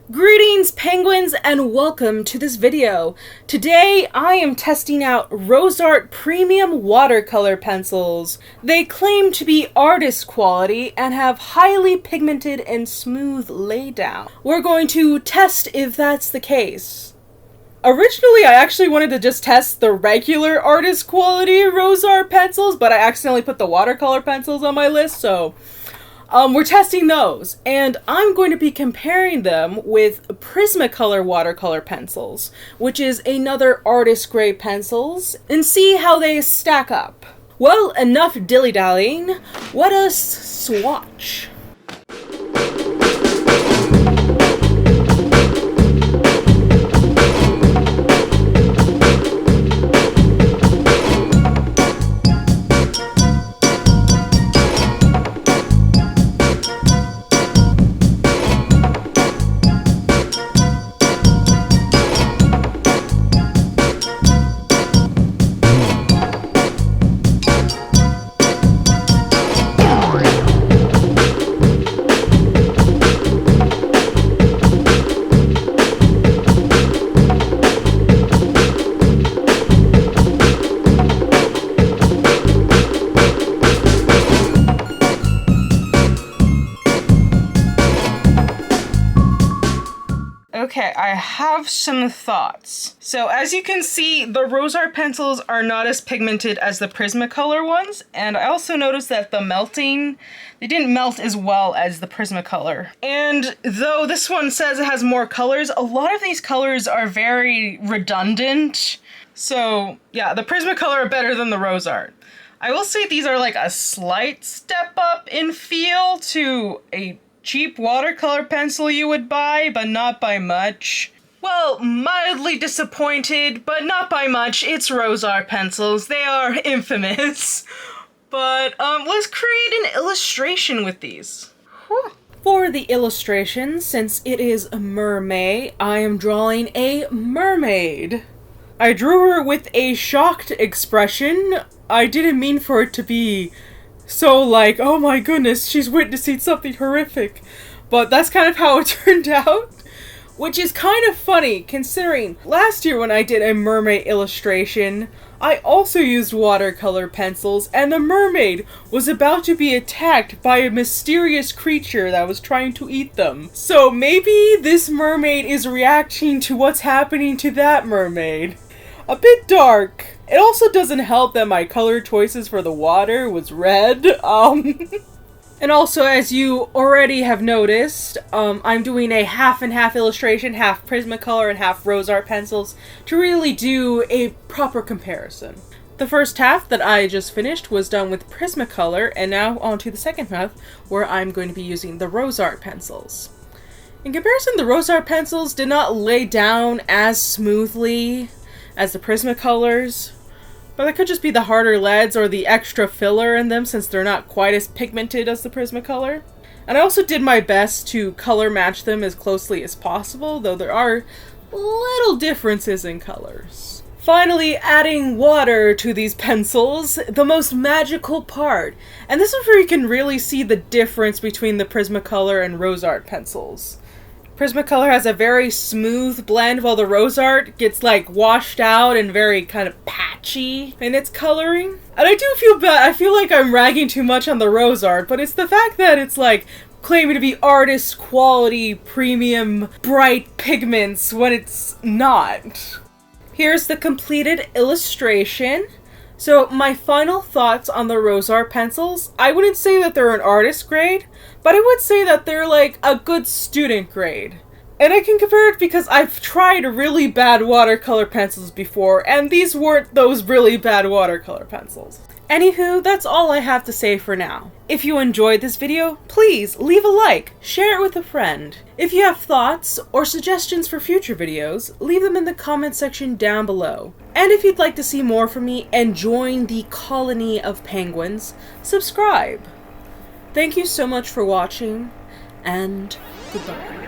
Greetings penguins and welcome to this video. Today I am testing out RoseArt Premium Watercolor Pencils. They claim to be artist quality and have highly pigmented and smooth laydown. We're going to test if that's the case. Originally I actually wanted to just test the regular artist quality RoseArt pencils, but I accidentally put the watercolor pencils on my list, so we're testing those, and I'm going to be comparing them with Prismacolor watercolor pencils, which is another artist grade pencils, and see how they stack up. Well, enough dilly-dallying, let us swatch. Okay, I have some thoughts. So as you can see, the RoseArt pencils are not as pigmented as the Prismacolor ones, and I also noticed that the melting, they didn't melt as well as the Prismacolor. And though this one says it has more colors, a lot of these colors are very redundant. So yeah, the Prismacolor are better than the RoseArt. I will say these are like a slight step up in feel to a cheap watercolor pencil you would buy, but not by much. Well, mildly disappointed, but not by much. It's RoseArt pencils. They are infamous. But let's create an illustration with these. Whew. For the illustration, since it is a mermaid, I am drawing a mermaid. I drew her with a shocked expression. I didn't mean for it to be so like, oh my goodness, she's witnessing something horrific. But that's kind of how it turned out. Which is kind of funny, considering last year when I did a mermaid illustration, I also used watercolor pencils, and the mermaid was about to be attacked by a mysterious creature that was trying to eat them. So maybe this mermaid is reacting to what's happening to that mermaid. A bit dark. It also doesn't help that my color choices for the water was red. And also, as you already have noticed, I'm doing a half and half illustration, half Prismacolor and half RoseArt pencils, to really do a proper comparison. The first half that I just finished was done with Prismacolor, and now on to the second half, where I'm going to be using the RoseArt pencils. In comparison, the RoseArt pencils did not lay down as smoothly as the Prismacolors, but that could just be the harder leads or the extra filler in them since they're not quite as pigmented as the Prismacolor. And I also did my best to color match them as closely as possible, though there are little differences in colors. Finally, adding water to these pencils, the most magical part. And this is where you can really see the difference between the Prismacolor and RoseArt pencils. Prismacolor has a very smooth blend, while the RoseArt gets like washed out and very kind of patchy in its coloring. And I do feel bad, I feel like I'm ragging too much on the RoseArt, but it's the fact that it's like claiming to be artist quality, premium, bright pigments when it's not. Here's the completed illustration. So my final thoughts on the RoseArt pencils, I wouldn't say that they're an artist grade, but I would say that they're like a good student grade. And I can compare it because I've tried really bad watercolor pencils before, and these weren't those really bad watercolor pencils. Anywho, that's all I have to say for now. If you enjoyed this video, please leave a like, share it with a friend. If you have thoughts or suggestions for future videos, leave them in the comment section down below. And if you'd like to see more from me and join the colony of penguins, subscribe. Thank you so much for watching, and goodbye.